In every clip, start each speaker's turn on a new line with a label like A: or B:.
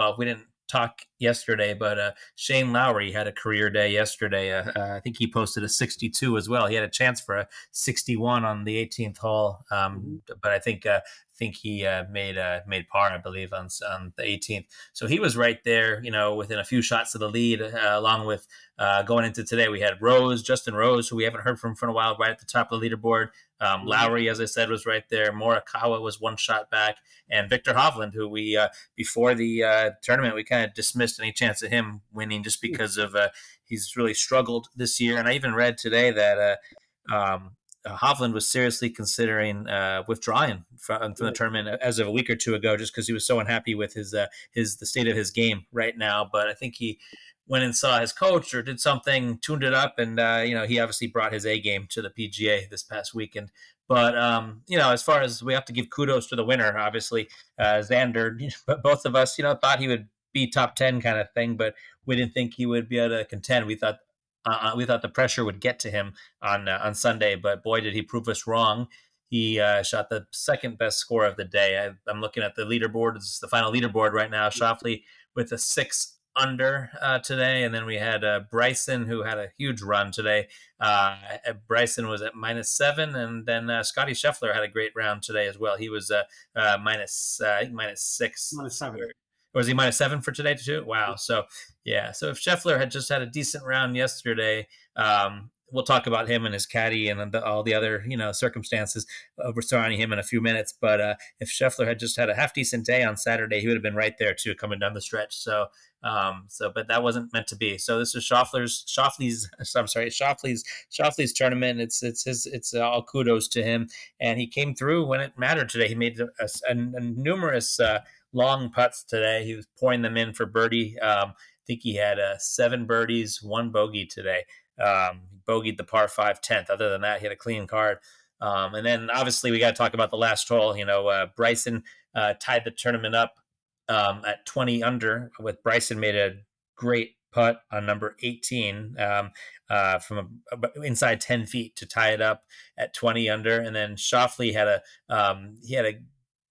A: well, we didn't talk yesterday, but Shane Lowry had a career day yesterday. I think he posted a 62 as well. He had a chance for a 61 on the 18th hole, but I think he made par, I believe, on the 18th. So he was right there, within a few shots of the lead, along with going into today. We had Justin Rose, who we haven't heard from for a while, right at the top of the leaderboard. Lowry, as I said, was right there. Morikawa was one shot back, and Victor Hovland, who we before the tournament we kind of dismissed any chance of him winning just because of he's really struggled this year. And I even read today that Hovland was seriously considering withdrawing from the tournament as of a week or two ago, just because he was so unhappy with the state of his game right now. But I think he went and saw his coach or did something, tuned it up, and he obviously brought his A game to the PGA this past weekend. But as far as we have to give kudos to the winner, obviously Xander. But both of us, thought he would be top 10 kind of thing, but we didn't think he would be able to contend. We thought the pressure would get to him on Sunday, but boy, did he prove us wrong. He shot the second best score of the day. I'm looking at the leaderboard. It's the final leaderboard right now. Schauffele with a 6 under today, and then we had Bryson, who had a huge run today. Bryson was at -7, and then Scotty Scheffler had a great round today as well. He was minus 6,
B: -7.
A: Was he -7 for today too? Wow. So yeah. So if Scheffler had just had a decent round yesterday, we'll talk about him and his caddy and all the other circumstances surrounding him in a few minutes. But if Scheffler had just had a half decent day on Saturday, he would have been right there too, coming down the stretch. But that wasn't meant to be. So this is Schauffele's tournament. It's all kudos to him, and he came through when it mattered today. He made a numerous long putts today. He was pouring them in for birdie. I think he had 7 birdies, 1 bogey today. Bogeyed the par 5 10th. Other than that, he had a clean card. And then obviously we got to talk about the last hole. Bryson tied the tournament up at 20 under. With Bryson made a great putt on number 18 from inside 10 feet to tie it up at 20 under. And then Schauffele had a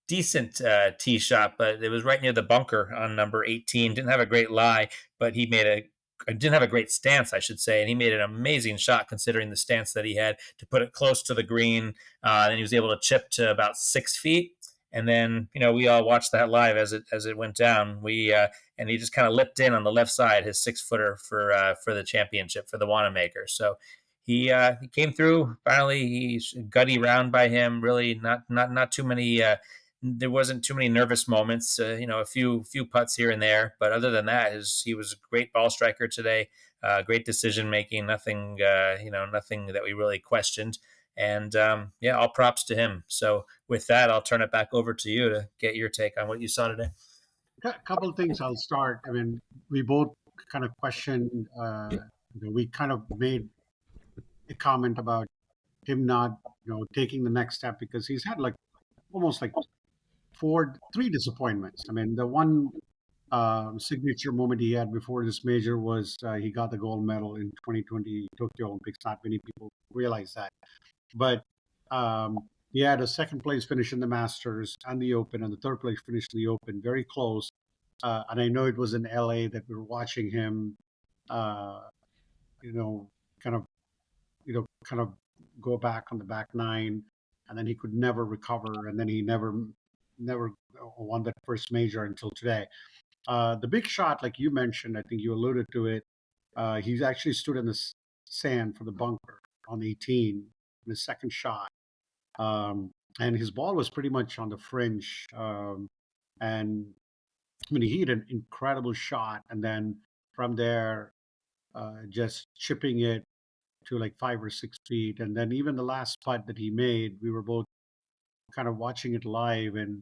A: decent tee shot, but it was right near the bunker on number 18. Didn't have a great lie, but he didn't have a great stance, I should say, and he made an amazing shot considering the stance that he had to put it close to the green. And he was able to chip to about 6 feet. And then, we all watched that live as it went down. And he just kind of lipped in on the left side, his 6-footer for the championship for the Wannamaker. So he came through. Finally, he's gutty round by him. Really, not too many. There wasn't too many nervous moments. A few putts here and there, but other than that, he was a great ball striker today. Great decision making. Nothing that we really questioned. And all props to him. So with that, I'll turn it back over to you to get your take on what you saw today.
B: A couple of things. I'll start. I mean, we both kind of questioned. We kind of made a comment about him not, taking the next step because he's had almost 3 disappointments. I mean, the one signature moment he had before this major was he got the gold medal in 2020 Tokyo Olympics. Not many people realize that. But he had a second place finish in the Masters and the Open, and the third place finish in the Open, very close. And I know it was in LA that we were watching him, kind of go back on the back 9, and then he could never recover, and then he never won that first major until today. The big shot, like you mentioned, I think you alluded to it. He's actually stood in the sand for the bunker on 18 in his second shot. And his ball was pretty much on the fringe. And I mean, he hit an incredible shot. And then from there, just chipping it to 5 or 6 feet. And then even the last putt that he made, we were both kind of watching it live, and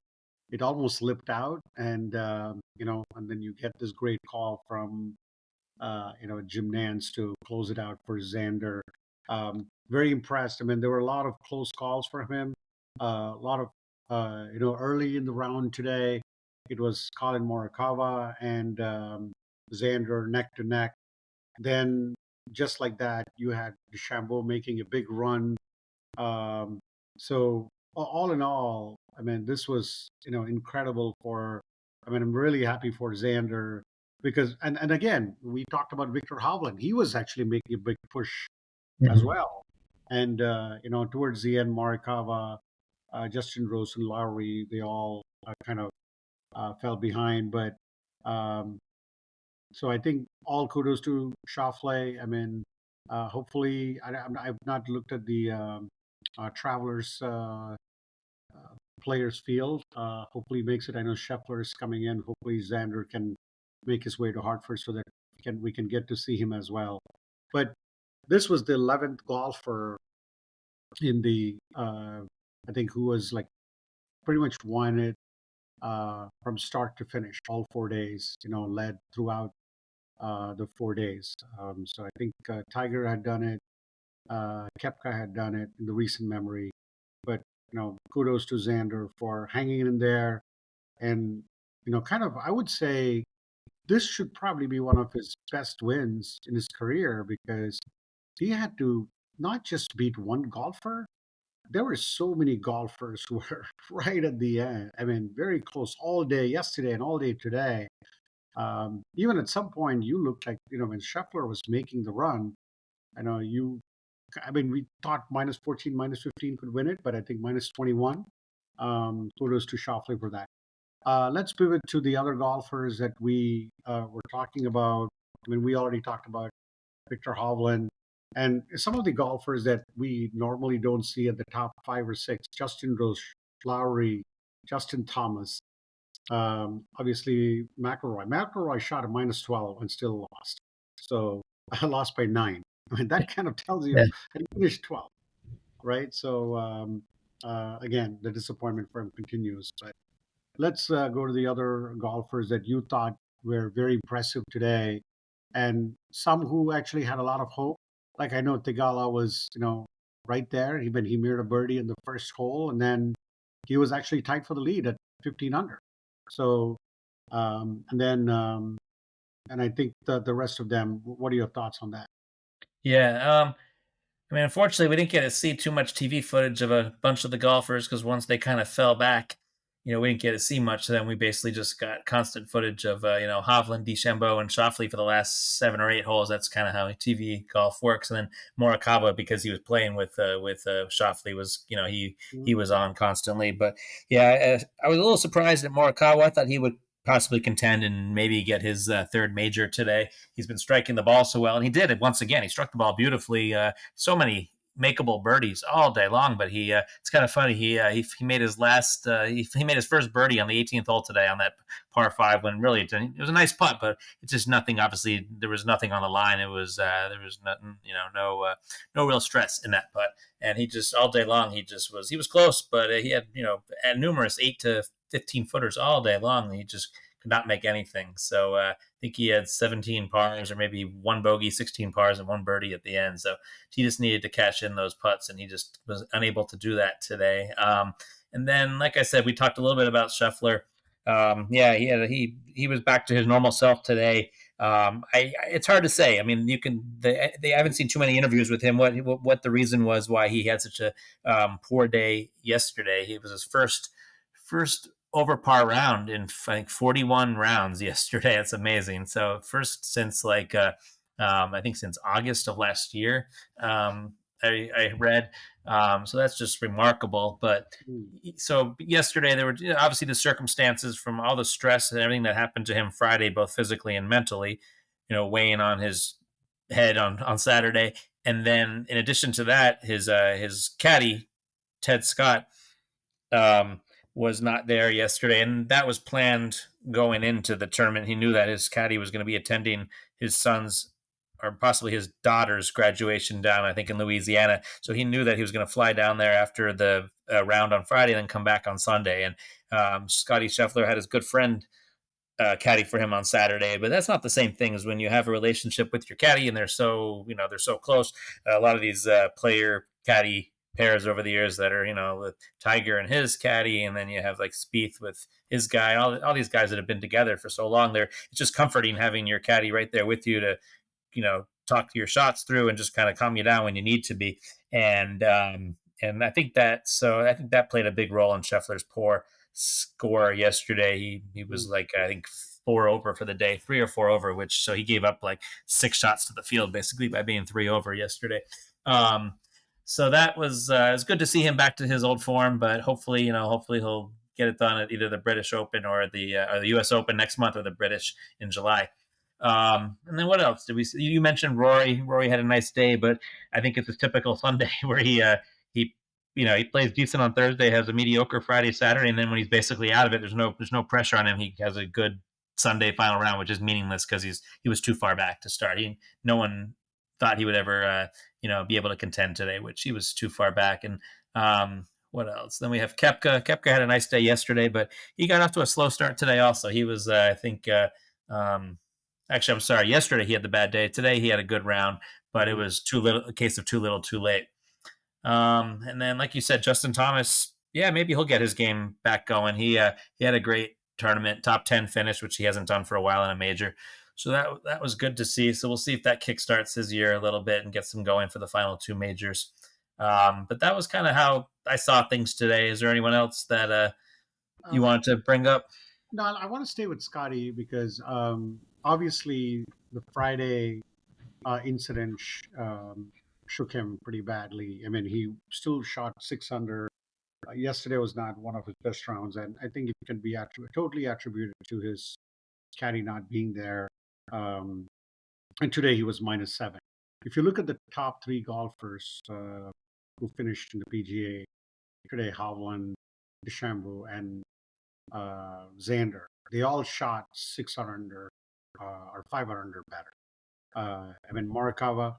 B: it almost slipped out. And, and then you get this great call from, Jim Nance to close it out for Xander. Very impressed. I mean, there were a lot of close calls for him. A lot of, early in the round today, it was Colin Morikawa and Xander neck to neck. Then, just like that, you had DeChambeau making a big run. So all in all, I mean, this was incredible for I mean, I'm really happy for Xander because, and again, we talked about Victor Hovland. He was actually making a big push as
A: Mhm.
B: well. And, towards the end, Morikawa, Justin Rose, and Lowry, they all kind of fell behind. But um, so I think all kudos to Schauffele. I mean, hopefully, I've not looked at the Travelers players field. Hopefully, makes it. I know Scheffler is coming in. Hopefully, Xander can make his way to Hartford so that we can get to see him as well. But this was the 11th golfer in the I think who was like pretty much won it from start to finish, all 4 days. Led throughout the 4 days. So I think Tiger had done it, Kepka had done it in the recent memory. But kudos to Xander for hanging in there, and kind of I would say this should probably be one of his best wins in his career because he had to not just beat one golfer. There were so many golfers who were right at the end. I mean, very close all day yesterday and all day today. Even at some point, you looked like when Scheffler was making the run. I know you. I mean, we thought minus 14, minus 15 could win it, but I think minus 21. Kudos to Schauffele for that. Let's pivot to the other golfers that we were talking about. I mean, we already talked about Victor Hovland, and some of the golfers that we normally don't see at the top 5 or 6: Justin Rose, Lowry, Justin Thomas, obviously McElroy. McElroy shot a minus 12 and still lost. So I lost by 9. I mean, that kind of tells
A: Yeah.
B: you he finished 12, right? So again, the disappointment for him continues. But let's go to the other golfers that you thought were very impressive today, and some who actually had a lot of hope. Like I know Tigala was, right there. He made a birdie in the first hole, and then he was actually tied for the lead at 15 under. So, and then, and I think the rest of them. What are your thoughts on that?
A: Yeah. I mean, unfortunately, we didn't get to see too much TV footage of a bunch of the golfers because once they kind of fell back, we didn't get to see much. So then we basically just got constant footage of, Hovland, DeChambeau, and Schauffele for the last 7 or 8 holes. That's kind of how TV golf works. And then Morikawa, because he was playing with Schauffele, was he
B: Mm.
A: was on constantly. But yeah, I was a little surprised at Morikawa. I thought he would possibly contend and maybe get his third major today. He's been striking the ball so well, and he did it once again. He struck the ball beautifully. So many makeable birdies all day long. But it's kind of funny. He made his he made his first birdie on the 18th hole today on that par 5 when really it was a nice putt, but it's just nothing. Obviously, there was nothing on the line. There was nothing, no real stress in that putt. And he just all day long he was close, but he had numerous 8 to 15 footers all day long. He just could not make anything. So I think he had 17 pars or maybe one bogey, 16 pars, and one birdie at the end. So he just needed to cash in those putts, and he just was unable to do that today. And then, like I said, we talked a little bit about Scheffler. Yeah, he was back to his normal self today. It's hard to say. I mean, I haven't seen too many interviews with him. What the reason was why he had such a poor day yesterday. He was his first over par round in I think 41 rounds yesterday. That's amazing. So first since I think since August of last year. I read. So that's just remarkable. But
B: Mm.
A: so yesterday there were obviously the circumstances from all the stress and everything that happened to him Friday, both physically and mentally, weighing on his head on Saturday. And then in addition to that, his caddy Ted Scott um, was not there yesterday, and that was planned going into the tournament. He knew that his caddy was going to be attending his son's or possibly his daughter's graduation down, I think, in Louisiana. So he knew that he was going to fly down there after the round on Friday and then come back on Sunday. And Scotty Scheffler had his good friend caddy for him on Saturday, but that's not the same thing as when you have a relationship with your caddy and they're so close. A lot of these player caddy pairs over the years that are with Tiger and his caddy, and then you have like Spieth with his guy. All these guys that have been together for so long, it's just comforting having your caddy right there with you to talk your shots through and just kind of calm you down when you need to be. And I think that played a big role in Scheffler's poor score yesterday. He was
B: Mm.
A: like, I think, 4 over for the day, 3 or 4 over, which so he gave up like 6 shots to the field basically by being 3 over yesterday. Um, so that was it was good to see him back to his old form, but hopefully, hopefully he'll get it done at either the British Open or the U.S. Open next month, or the British in July. And then what else did we see? You mentioned Rory. Rory had a nice day, but I think it's a typical Sunday where he he plays decent on Thursday, has a mediocre Friday, Saturday, and then when he's basically out of it, there's no pressure on him. He has a good Sunday final round, which is meaningless because he was too far back to start. No one thought he would ever be able to contend today, which he was too far back. And what else? Then we have Koepka. Koepka had a nice day yesterday, but he got off to a slow start today. Also, he was I think. Actually, I'm sorry. Yesterday he had the bad day. Today he had a good round, but it
B: Mhm.
A: was too little. A case of too little, too late. And then, like you said, Justin Thomas. Yeah, maybe he'll get his game back going. He had a great tournament, top 10 finish, which he hasn't done for a while in a major. So that was good to see. So we'll see if that kickstarts his year a little bit and gets him going for the final 2 majors. But that was kind of how I saw things today. Is there anyone else that you
B: Uh,
A: wanted to bring up?
B: no, I want to stay with Scotty because obviously the Friday incident shook him pretty badly. I mean, he still shot 6 under. Yesterday was not one of his best rounds, and I think it can be totally attributed to his caddy not being there. Um, and today he was -7. If you look at the top three golfers who finished in the PGA today, Hovland, DeChambeau, and Xander, they all shot 6 under or 5 under better. I mean, Morikawa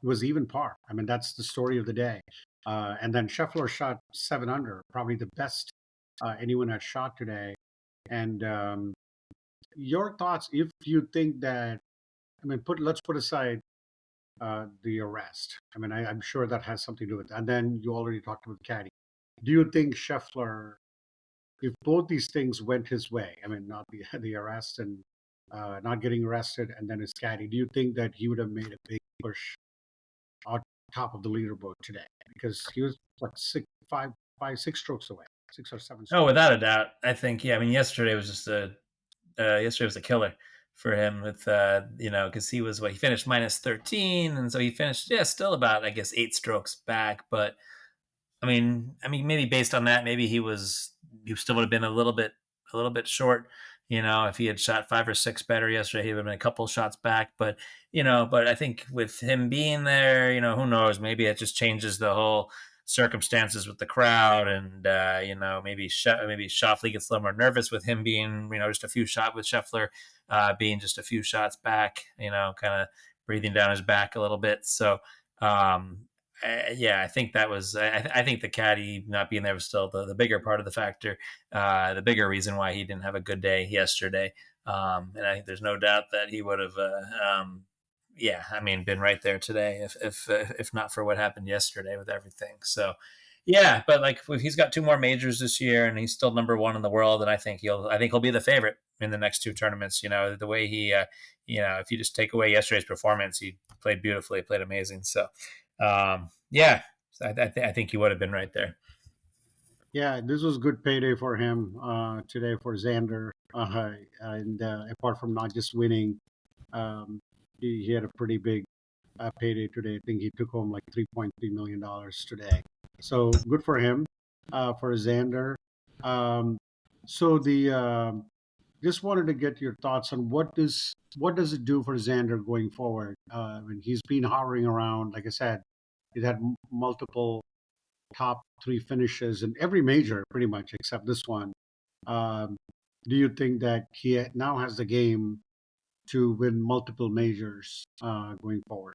B: was even par. I mean, that's the story of the day. And then Scheffler shot 7 under, probably the best anyone had shot today. And your thoughts, if you think that, I mean, let's put aside the arrest. I mean, I'm sure that has something to do with it. And then you already talked about Caddy. Do you think Scheffler, if both these things went his way, I mean, not the the arrest and not getting arrested, and then his caddy, do you think that he would have made a big push on top of the leaderboard today? Because he was like 6 strokes away, 6 or 7 strokes.
A: Oh, without a doubt. I think, yeah. I mean, yesterday was just yesterday was a killer for him with because he finished -13, and so he finished, yeah, still about, I guess, 8 strokes back. But I mean, maybe based on that, maybe he still would have been a little bit short. If he had shot 5 or 6 better yesterday, he would have been a couple shots back. But I think with him being there, who knows? Maybe it just changes the whole circumstances with the crowd, and maybe Schauffele gets a little more nervous with him being, just a few shots, with Scheffler being just a few shots back, kind of breathing down his back a little bit. So yeah, I think that was. I think the caddy not being there was still the bigger part of the factor, the bigger reason why he didn't have a good day yesterday. And I think there's no doubt that he would have, yeah, I mean, been right there today if not for what happened yesterday with everything. So, yeah, but like if he's got 2 more majors this year and he's still number one in the world, and I think he'll be the favorite in the next 2 tournaments. The way if you just take away yesterday's performance, he played beautifully, played amazing. So. Yeah, so I think he would have been right there.
B: Yeah, this was good payday for him today for Xander. And apart from not just winning, um, he had a pretty big payday today. I think he took home like $3.3 million today. So good for him, for Xander. Um, so the just wanted to get your thoughts on what does it do for Xander going forward? I mean, he's been hovering around. Like I said, he's had multiple top three finishes in every major, pretty much except this one. Um, do you think that he now has the game to win multiple majors going forward?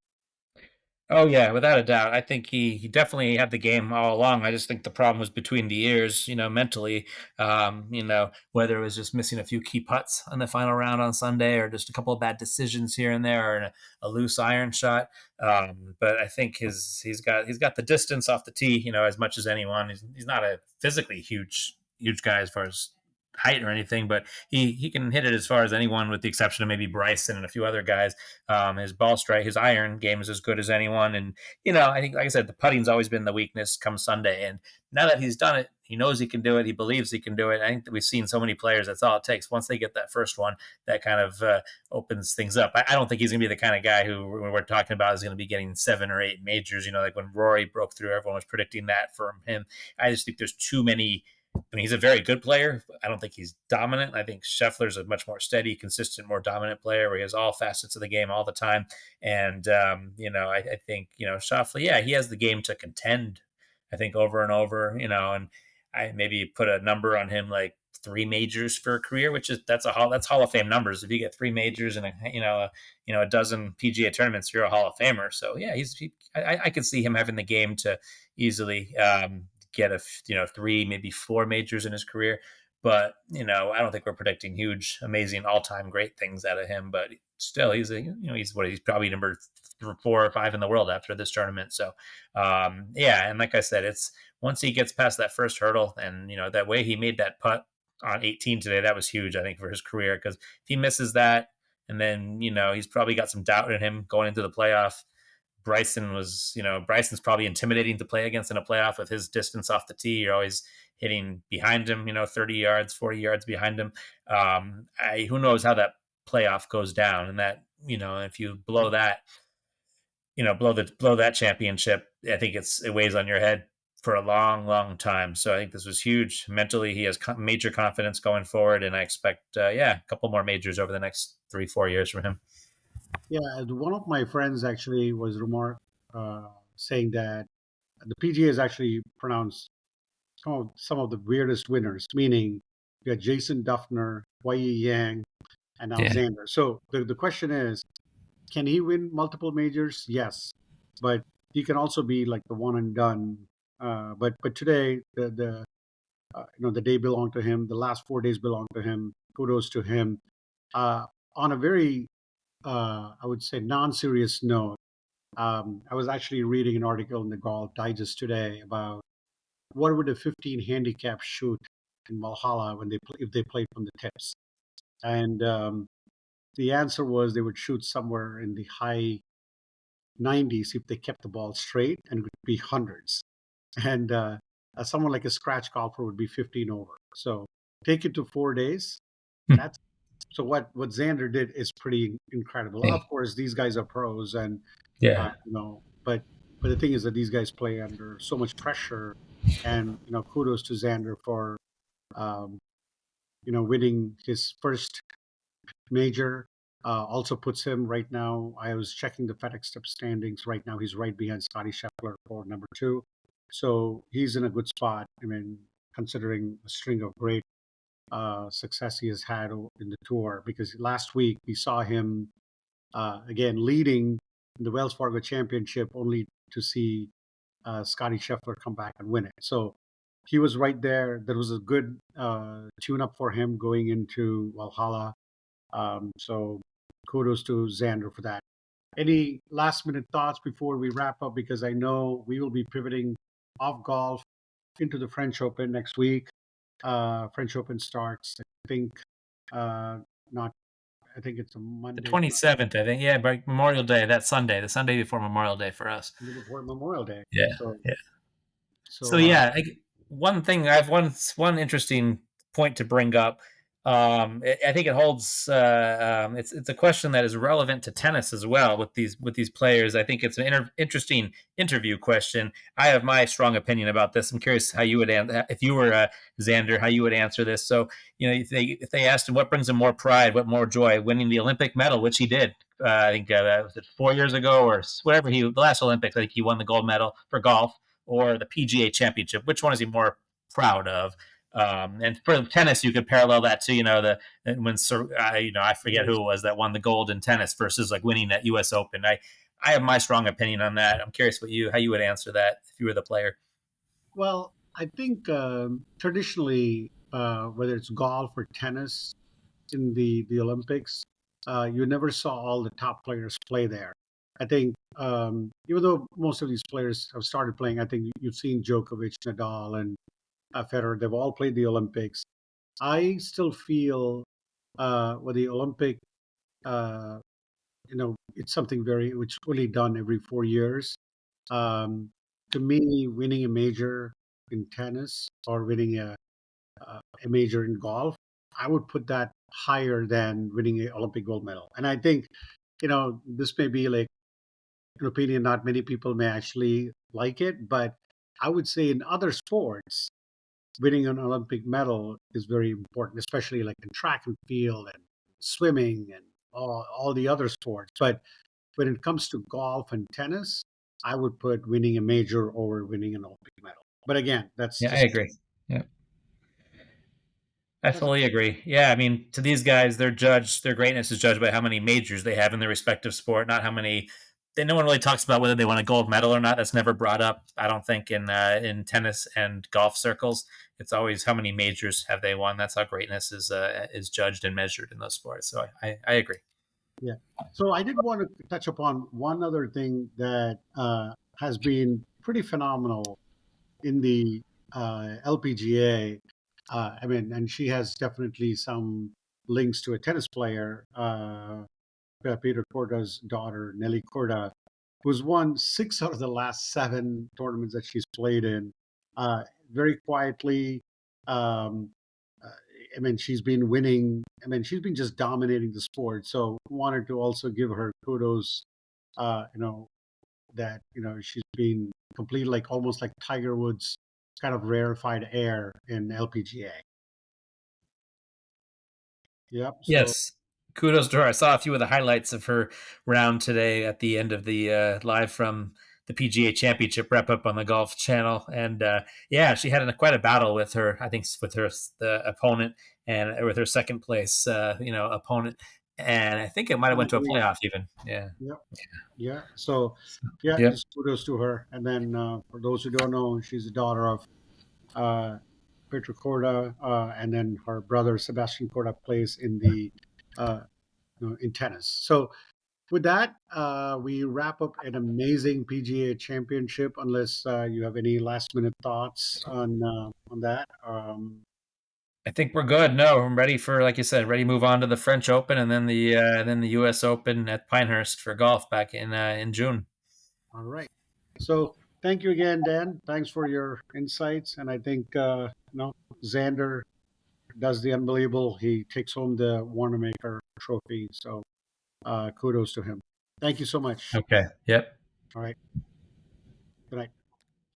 A: Oh yeah, without a doubt. I think he definitely had the game all along. I just think the problem was between the ears, mentally. Whether it was just missing a few key putts on the final round on Sunday, or just a couple of bad decisions here and there, or a loose iron shot. But I think he's got the distance off the tee, as much as anyone. He's not a physically huge guy as far as height or anything, but he can hit it as far as anyone, with the exception of maybe Bryson and a few other guys. His ball strike, his iron game is as good as anyone. And I think, like I said, the putting's always been the weakness come Sunday. And now that he's done it, He knows he can do it. He believes he can do it. I think that we've seen so many players. That's all it takes. Once they get that first one, that kind of opens things up. I don't think he's going to be the kind of guy who we're talking about is going to be getting 7 or 8 majors. Like when Rory broke through, everyone was predicting that from him. I just think there's too many. I mean, he's a very good player. I don't think he's dominant. I think Scheffler's a much more steady, consistent, more dominant player where he has all facets of the game all the time. And, I think, Schauffele, yeah, he has the game to contend, I think, over and over, and I maybe put a number on him like 3 majors for a career, that's Hall of Fame numbers. If you get 3 majors and a dozen PGA tournaments, you're a Hall of Famer. So yeah, I could see him having the game to easily get 3, maybe 4 majors in his career. But I don't think we're predicting huge, amazing, all-time great things out of him. But still, he's probably number 4 or 5 in the world after this tournament. So yeah, and like I said, it's once he gets past that first hurdle, and that way he made that putt on 18 today, that was huge, I think, for his career. Because if he misses that, and then he's probably got some doubt in him going into the playoff. Bryson's probably intimidating to play against in a playoff with his distance off the tee. You're always hitting behind him, 30 yards, 40 yards behind him. Who knows how that playoff goes down, and that, if you blow that, blow that championship, I think it weighs on your head for a long, long time. So I think this was huge. Mentally, he has major confidence going forward, and I expect, a couple more majors over the next 3-4 years from him.
B: Yeah, one of my friends actually was saying that the PGA is actually pronounced some of the weirdest winners, meaning you got Jason Duffner, Wei Yang, and now
A: Yeah.
B: Xander. So the question is, can he win multiple majors? Yes, but he can also be like the one and done. But today the day belonged to him. The last 4 days belonged to him. Kudos to him. On a very I would say non-serious note, I was actually reading an article in the Golf Digest today about what would a 15 handicap shoot in Valhalla if they played from the tips, and the answer was they would shoot somewhere in the high 90s if they kept the ball straight, and it would be hundreds. And someone like a scratch golfer would be 15 over. So take it to 4 days. That's so what Xander did is pretty incredible. Of course, these guys are pros, and
A: Yeah.
B: but the thing is that these guys play under so much pressure, and kudos to Xander for um, winning his first major. Also puts him right now. I was checking the FedEx Cup standings. Right now, he's right behind Scotty Scheffler for number 2. So he's in a good spot. I mean, considering a string of great success he has had in the tour. Because last week we saw him again leading the Wells Fargo Championship, only to see Scotty Scheffler come back and win it. So he was right there. That was a good tune-up for him going into Valhalla. So kudos to Xander for that. Any last-minute thoughts before we wrap up? Because I know we will be pivoting off golf into the French Open next week. French Open starts, I think, not. I think it's a
A: The
B: Monday.
A: 27th, I think. Yeah, by Memorial Day, that Sunday, the Sunday before Memorial Day for us.
B: Before Memorial Day.
A: Yeah.
B: So,
A: Yeah. So
B: so
A: yeah, one thing I have one interesting point to bring up. I think it holds. It's a question that is relevant to tennis as well with these players. I think it's an interesting interview question. I have my strong opinion about this. I'm curious how you would if you were Xander, how you would answer this. So if they asked him what brings him more pride, what more joy, winning the Olympic medal, which he did. I think was it 4 years ago or whatever the last Olympics. I think he won the gold medal for golf, or the PGA Championship. Which one is he more proud of? And for tennis, you could parallel that to when I forget who it was that won the gold in tennis versus like winning that U.S. Open. I have my strong opinion on that. I'm curious how you would answer that if you were the player.
B: well, I think traditionally, whether it's golf or tennis in the Olympics, you never saw all the top players play there. I think even though most of these players have started playing, I think you've seen Djokovic, Nadal, and Federer. They've all played the Olympics. I still feel with the Olympic, uh, it's something which really done every 4 years. Um, to me, winning a major in tennis or winning a major in golf, I would put that higher than winning an Olympic gold medal. And I think, this may be like an opinion not many people may actually like it, but I would say in other sports, winning an Olympic medal is very important, especially like in track and field and swimming and all the other sports. But when it comes to golf and tennis, I would put winning a major over winning an Olympic medal. But again, that's
A: Yeah, I
B: just
A: agree. Yeah. I
B: that's
A: fully agree. Yeah, I mean, to these guys, their greatness is judged by how many majors they have in their respective sport, not how many. No one really talks about whether they won a gold medal or not. That's never brought up. I don't think in tennis and golf circles. It's always how many majors have they won. That's how greatness is judged and measured in those sports. So I agree.
B: Yeah. So I did want to touch upon one other thing that has been pretty phenomenal in the LPGA. I mean, and she has definitely some links to a tennis player, Peter Korda's daughter, Nelly Korda, who's won 6 out of the last 7 tournaments that she's played in. Uh, Very quietly. Um, uh, I mean, she's been winning. I mean, she's been just dominating the sport. So wanted to also give her kudos. You know that she's been complete like almost like Tiger Woods kind of rarefied air in LPGA. Yep. So
A: Yes. Kudos to her. I saw a few of the highlights of her round today at the end of the live from the PGA Championship wrap up on the Golf Channel, and yeah, she had quite a battle with her. I think with her the opponent and with her second place, opponent, and I think it might have went to a playoff even. Yeah.
B: yep. Yeah. So yeah,
A: Yep.
B: just kudos to her. And then for those who don't know, she's the daughter of uh, Petra Korda, and then her brother Sebastian Korda plays in the uh, in tennis. So with that, we wrap up an amazing PGA Championship. Unless you have any last minute thoughts on that.
A: I think we're good. No, I'm ready for, like you said, ready to move on to the French Open and then the U.S. Open at Pinehurst for golf back in June.
B: All right. So thank you again, Dan. Thanks for your insights. And I think Xander does the unbelievable. He takes home the Wannamaker Trophy. So kudos to him. Thank you so much.
A: Okay. Yep.
B: All right. Good night.